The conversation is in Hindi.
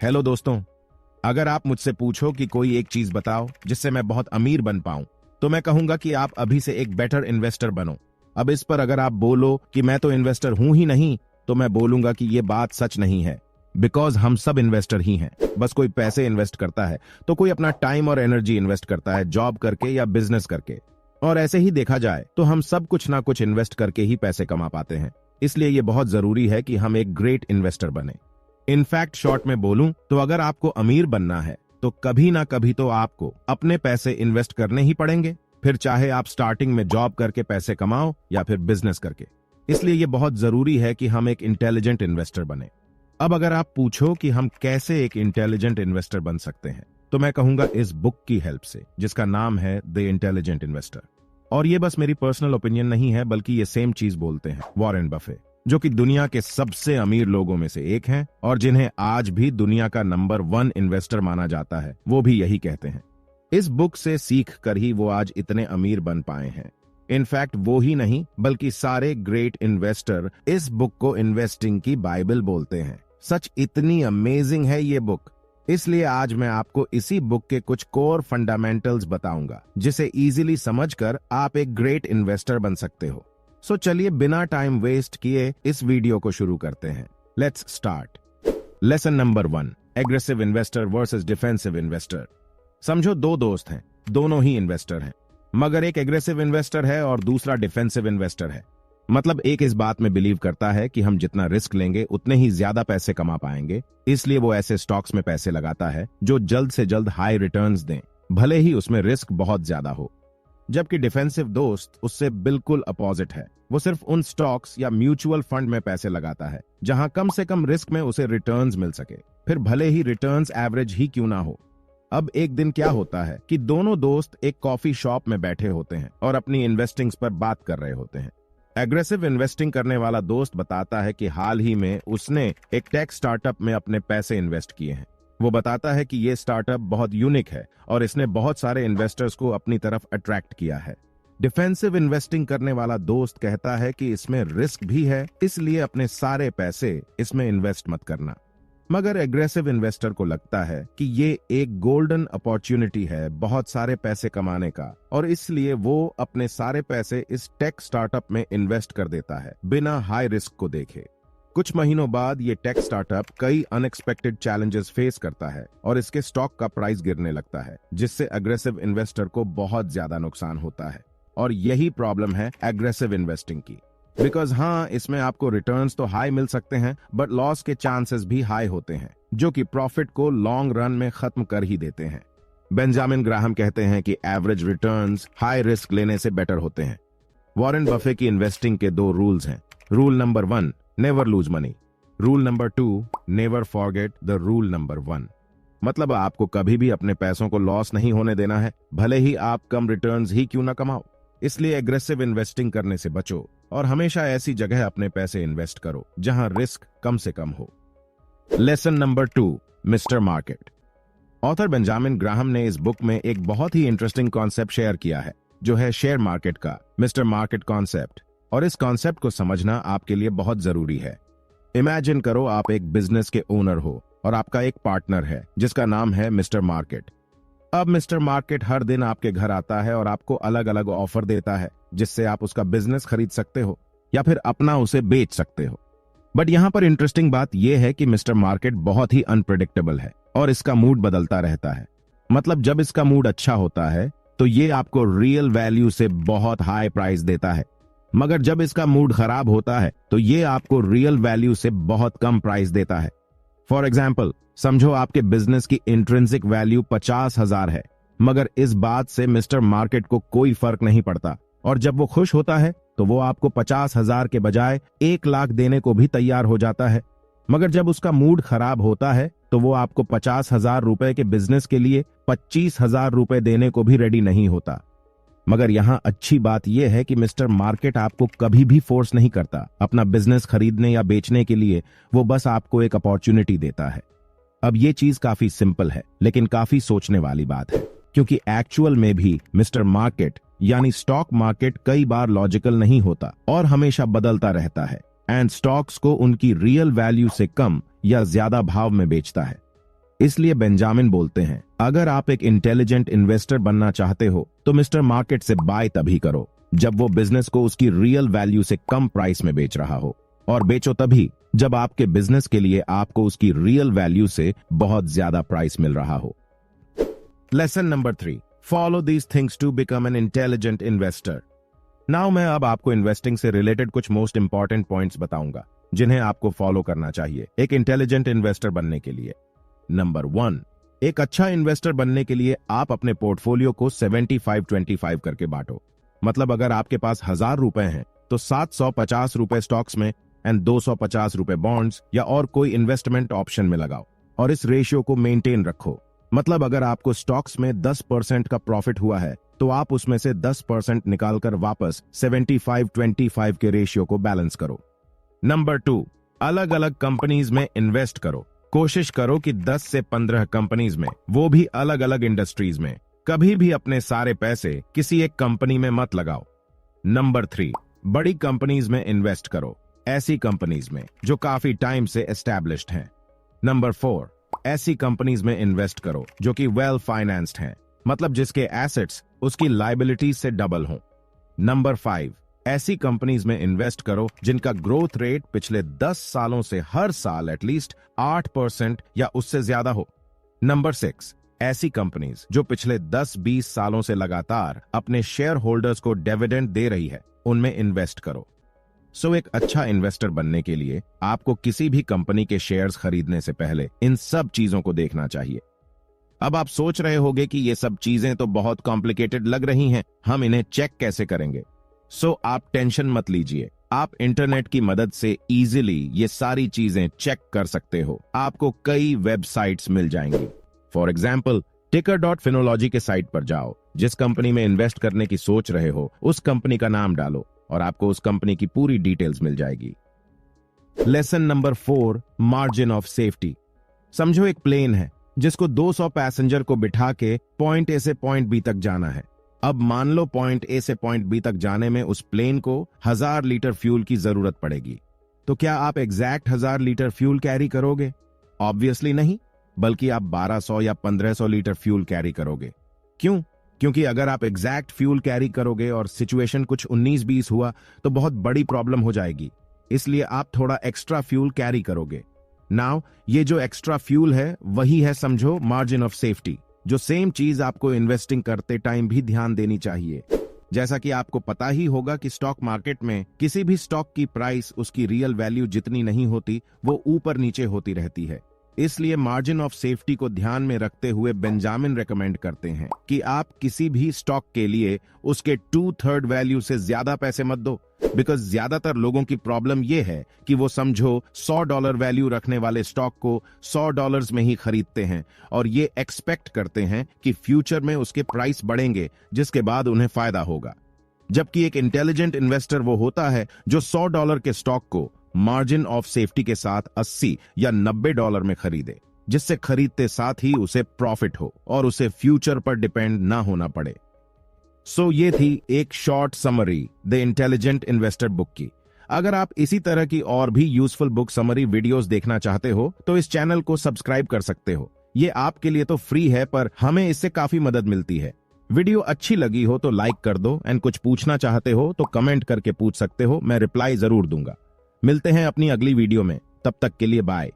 हेलो दोस्तों, अगर आप मुझसे पूछो कि कोई एक चीज बताओ जिससे मैं बहुत अमीर बन पाऊं, तो मैं कहूंगा कि आप अभी से एक बेटर इन्वेस्टर बनो। अब इस पर अगर आप बोलो कि मैं तो इन्वेस्टर हूं ही नहीं, तो मैं बोलूंगा कि ये बात सच नहीं है। बिकॉज हम सब इन्वेस्टर ही हैं। बस कोई पैसे इन्वेस्ट करता है तो कोई अपना टाइम और एनर्जी इन्वेस्ट करता है, जॉब करके या बिजनेस करके। और ऐसे ही देखा जाए तो हम सब कुछ ना कुछ इन्वेस्ट करके ही पैसे कमा पाते हैं। इसलिए ये बहुत जरूरी है कि हम एक ग्रेट इन्वेस्टर बने। इनफैक्ट शॉर्ट में बोलूं तो अगर आपको अमीर बनना है तो कभी ना कभी तो आपको अपने पैसे इन्वेस्ट करने ही पड़ेंगे, फिर चाहे आप स्टार्टिंग में जॉब करके पैसे कमाओ या फिर बिजनेस करके। इसलिए यह बहुत जरूरी है कि हम एक इंटेलिजेंट इन्वेस्टर बने। अब अगर आप पूछो कि हम कैसे एक इंटेलिजेंट इन्वेस्टर बन सकते हैं, तो मैं कहूंगा इस बुक की हेल्प से, जिसका नाम है द इंटेलिजेंट इन्वेस्टर। और ये बस मेरी पर्सनल ओपिनियन नहीं है, बल्कि ये सेम चीज बोलते हैं वॉरेन बफे, जो कि दुनिया के सबसे अमीर लोगों में से एक हैं और जिन्हें आज भी दुनिया का नंबर 1 इन्वेस्टर माना जाता है। वो भी यही कहते हैं। इस बुक से सीख कर ही वो आज इतने अमीर बन पाए हैं। इनफैक्ट वो ही नहीं, बल्कि सारे ग्रेट इन्वेस्टर इस बुक को इन्वेस्टिंग की बाइबल बोलते हैं। सच इतनी अमेजिंग है ये बुक। इसलिए आज मैं आपको इसी बुक के कुछ कोर फंडामेंटल्स बताऊंगा, जिसे इजीली समझकर आप एक ग्रेट इन्वेस्टर बन सकते हो। सो चलिए बिना टाइम वेस्ट किए इस वीडियो को शुरू करते हैं। Let's start. Lesson number 1, aggressive investor versus defensive investor. समझो दो दोस्त हैं, दोनों ही इन्वेस्टर हैं, मगर एक एग्रेसिव इन्वेस्टर है और दूसरा डिफेंसिव इन्वेस्टर है। मतलब एक इस बात में बिलीव करता है कि हम जितना रिस्क लेंगे उतने ही ज्यादा पैसे कमा पाएंगे, इसलिए वो ऐसे स्टॉक्स में पैसे लगाता है जो जल्द से जल्द हाई रिटर्न्स दें, भले ही उसमें रिस्क बहुत ज्यादा हो। जबकि डिफेंसिव दोस्त उससे बिल्कुल अपोजिट है। वो सिर्फ उन स्टॉक्स या म्यूचुअल फंड में पैसे लगाता है जहां कम से कम रिस्क में उसे रिटर्न्स मिल सके, फिर भले ही रिटर्न्स एवरेज ही क्यों ना हो। अब एक दिन क्या होता है कि दोनों दोस्त एक कॉफी शॉप में बैठे होते हैं और अपनी इन्वेस्टिंग्स पर बात कर रहे होते हैं। एग्रेसिव इन्वेस्टिंग करने वाला दोस्त बताता है कि हाल ही में उसने एक टेक स्टार्टअप में अपने पैसे इन्वेस्ट किए हैं। वो बताता है कि ये स्टार्टअप बहुत यूनिक है और इसने बहुत सारे इन्वेस्टर्स को अपनी तरफ अट्रैक्ट किया है। डिफेंसिव इन्वेस्टिंग करने वाला दोस्त कहता है कि इसमें रिस्क भी है, इसलिए अपने सारे पैसे इसमें इन्वेस्ट मत करना। मगर एग्रेसिव इन्वेस्टर को लगता है कि ये एक गोल्डन अपॉर्चुनिटी है बहुत सारे पैसे कमाने का, और इसलिए वो अपने सारे पैसे इस टेक स्टार्टअप में इन्वेस्ट कर देता है बिना हाई रिस्क को देखे। कुछ महीनों बाद ये टेक स्टार्टअप कई अनएक्सपेक्टेड चैलेंजेस फेस करता है और इसके स्टॉक का प्राइस गिरने लगता है, जिससे एग्रेसिव इन्वेस्टर को बहुत ज्यादा नुकसान होता है। और यही प्रॉब्लम है एग्रेसिव इन्वेस्टिंग की। बिकॉज हाँ, इसमें आपको रिटर्न्स तो हाई मिल सकते हैं, बट लॉस के चांसेस भी हाई होते हैं, जो कि प्रॉफिट को लॉन्ग रन में खत्म कर ही देते हैं। बेंजामिन ग्राहम कहते हैं कि एवरेज रिटर्न्स हाई रिस्क लेने से बेटर होते हैं। वॉरेन बफे की इन्वेस्टिंग के 2 रूल्स हैं। Rule number 1, never lose money. Rule number 2, never forget the rule number 1। मतलब आपको कभी भी अपने पैसों को लॉस नहीं होने देना है, भले ही आप कम रिटर्न्स ही क्यों ना कमाओ। इसलिए एग्रेसिव इन्वेस्टिंग करने से बचो और हमेशा ऐसी जगह अपने पैसे इन्वेस्ट करो जहां रिस्क कम से कम हो। Lesson number 2, mister market. Author Benjamin Graham ने इस बुक में एक बहुत ही इंटरेस्टिंग कॉन्सेप्ट शेयर किया है, जो है शेयर मार्केट का मिस्टर मार्केट कॉन्सेप्ट। और इस कॉन्सेप्ट को समझना आपके लिए बहुत जरूरी है। इमेजिन करो आप एक बिजनेस के ओनर हो और आपका एक पार्टनर है जिसका नाम है मिस्टर मार्केट। अब मिस्टर मार्केट हर दिन आपके घर आता है और आपको अलग अलग ऑफर देता है, जिससे आप उसका बिजनेस खरीद सकते हो या फिर अपना उसे बेच सकते हो। बट यहाँ पर इंटरेस्टिंग बात यह है कि मिस्टर मार्केट बहुत ही अनप्रेडिक्टेबल है और इसका मूड बदलता रहता है। मतलब जब इसका मूड अच्छा होता है तो ये आपको रियल वैल्यू से बहुत हाई प्राइस देता है, मगर जब इसका मूड खराब होता है तो ये आपको रियल वैल्यू से बहुत कम प्राइस देता है। फॉर एग्जाम्पल, समझो आपके बिजनेस की इंट्रिंसिक वैल्यू 50,000 है, मगर इस बात से मिस्टर मार्केट को कोई फर्क नहीं पड़ता, और जब वो खुश होता है तो वो आपको 50,000 के बजाय 1 लाख देने को भी तैयार हो जाता है। मगर जब उसका मूड खराब होता है तो वो आपको 50,000 रुपए के बिजनेस के लिए 25,000 रुपए देने को भी रेडी नहीं होता। मगर यहाँ अच्छी बात यह है कि मिस्टर मार्केट आपको कभी भी फोर्स नहीं करता अपना बिजनेस खरीदने या बेचने के लिए, वो बस आपको एक अपॉर्चुनिटी देता है। अब ये चीज काफी सिंपल है, लेकिन काफी सोचने वाली बात है, क्योंकि एक्चुअल में भी मिस्टर मार्केट यानी स्टॉक मार्केट कई बार लॉजिकल नहीं होता और हमेशा बदलता रहता है, एंड स्टॉक्स को उनकी रियल वैल्यू से कम या ज्यादा भाव में बेचता है। इसलिए बेंजामिन बोलते हैं, अगर आप एक इंटेलिजेंट इन्वेस्टर बनना चाहते हो तो मिस्टर मार्केट से बाय तभी करो जब वो बिजनेस को उसकी रियल वैल्यू से कम प्राइस में बेच रहा हो, और बेचो तभी जब आपके बिजनेस के लिए आपको उसकी रियल वैल्यू से बहुत ज्यादा प्राइस मिल रहा हो। Lesson number 3, follow these things to become an intelligent investor. Now मैं अब आपको इन्वेस्टिंग से रिलेटेड कुछ मोस्ट इंपॉर्टेंट पॉइंट्स बताऊंगा जिन्हें आपको फॉलो करना चाहिए एक इंटेलिजेंट इन्वेस्टर बनने के लिए। नंबर 1, एक अच्छा इन्वेस्टर बनने के लिए आप अपने पोर्टफोलियो को 75-25 करके बांटो। मतलब अगर आपके पास 1000 रुपए हैं तो 750 रुपए स्टॉक्स में एंड 250 रुपए बॉन्ड्स या और कोई इन्वेस्टमेंट ऑप्शन में लगाओ, और इस रेशियो को मेंटेन रखो। मतलब अगर आपको स्टॉक्स में 10% का प्रॉफिट हुआ है तो आप उसमें से 10% निकालकर वापस 75-25 के रेशियो को बैलेंस करो। नंबर 2, अलग अलग कंपनीज में इन्वेस्ट करो। कोशिश करो कि 10 से 15 कंपनीज में, वो भी अलग अलग इंडस्ट्रीज में। कभी भी अपने सारे पैसे किसी एक कंपनी में मत लगाओ। नंबर 3, बड़ी कंपनीज में इन्वेस्ट करो, ऐसी कंपनीज में जो काफी टाइम से एस्टैब्लिश्ड हैं। नंबर 4, ऐसी कंपनीज में इन्वेस्ट करो जो कि वेल फाइनेंस्ड हैं, मतलब जिसके एसेट्स उसकी लायबिलिटीज से डबल हों। नंबर 5, ऐसी कंपनीज में इन्वेस्ट करो जिनका ग्रोथ रेट पिछले 10 सालों से हर साल एटलीस्ट 8% या उससे ज्यादा हो। नंबर 6, ऐसी कंपनीज जो पिछले 10-20 सालों से लगातार अपने शेयर होल्डर्स को डिविडेंड दे रही है, उनमें इन्वेस्ट करो। सो एक अच्छा इन्वेस्टर बनने के लिए आपको किसी भी कंपनी के शेयर्स खरीदने से पहले इन सब चीजों को देखना चाहिए। अब आप सोच रहे होंगे कि ये सब चीजें तो बहुत कॉम्प्लिकेटेड लग रही हैं, हम इन्हें चेक कैसे करेंगे? सो आप टेंशन मत लीजिए, आप इंटरनेट की मदद से इजीली ये सारी चीजें चेक कर सकते हो। आपको कई वेबसाइट्स मिल जाएंगी। फॉर एग्जाम्पल, ticker.finology के साइट पर जाओ, जिस कंपनी में इन्वेस्ट करने की सोच रहे हो उस कंपनी का नाम डालो और आपको उस कंपनी की पूरी डिटेल्स मिल जाएगी। Lesson number 4, margin of safety. समझो एक प्लेन है जिसको 200 पैसेंजर को बिठा के पॉइंट ए से पॉइंट बी तक जाना है। अब मान लो पॉइंट ए से पॉइंट बी तक जाने में उस प्लेन को 1000 लीटर फ्यूल की जरूरत पड़ेगी। तो क्या आप एग्जैक्ट 1000 लीटर फ्यूल कैरी करोगे? ऑब्वियसली नहीं, बल्कि आप 1200 या 1500 लीटर फ्यूल कैरी करोगे। क्यों? क्योंकि अगर आप एग्जैक्ट फ्यूल कैरी करोगे और सिचुएशन कुछ 19-20 हुआ तो बहुत बड़ी प्रॉब्लम हो जाएगी, इसलिए आप थोड़ा एक्स्ट्रा फ्यूल कैरी करोगे। नाउ ये जो एक्स्ट्रा फ्यूल है वही है समझो मार्जिन ऑफ सेफ्टी, जो सेम चीज आपको इन्वेस्टिंग करते टाइम भी ध्यान देनी चाहिए। जैसा कि आपको पता ही होगा कि स्टॉक मार्केट में किसी भी स्टॉक की प्राइस उसकी रियल वैल्यू जितनी नहीं होती, वो ऊपर नीचे होती रहती है। इसलिए मार्जिन ऑफ सेफ्टी को ध्यान में रखते हुए बेंजामिन रेकमेंड करते हैं कि आप किसी भी स्टॉक के लिए उसके 2/3 वैल्यू से ज्यादा पैसे मत दो, बिकॉज ज्यादातर लोगों की प्रॉब्लम यह है कि वो समझो $100 वैल्यू रखने वाले स्टॉक को $100 में ही खरीदते हैं और ये एक्सपेक्ट करते हैं कि फ्यूचर में उसके प्राइस बढ़ेंगे जिसके बाद उन्हें फायदा होगा। जबकि एक इंटेलिजेंट इन्वेस्टर वो होता है जो $100 के स्टॉक को मार्जिन ऑफ सेफ्टी के साथ 80 या $90 में खरीदे, जिससे खरीदते साथ ही उसे प्रॉफिट हो और उसे फ्यूचर पर डिपेंड ना होना पड़े। सो ये थी एक short summary the intelligent investor book की। अगर आप इसी तरह की और भी यूजफुल बुक समरी वीडियोस देखना चाहते हो तो इस चैनल को सब्सक्राइब कर सकते हो। ये आपके लिए तो फ्री है, पर हमें इससे काफी मदद मिलती है। वीडियो अच्छी लगी हो तो लाइक कर दो, एंड कुछ पूछना चाहते हो तो कमेंट करके पूछ सकते हो, मैं रिप्लाई जरूर दूंगा। मिलते हैं अपनी अगली वीडियो में, तब तक के लिए बाय।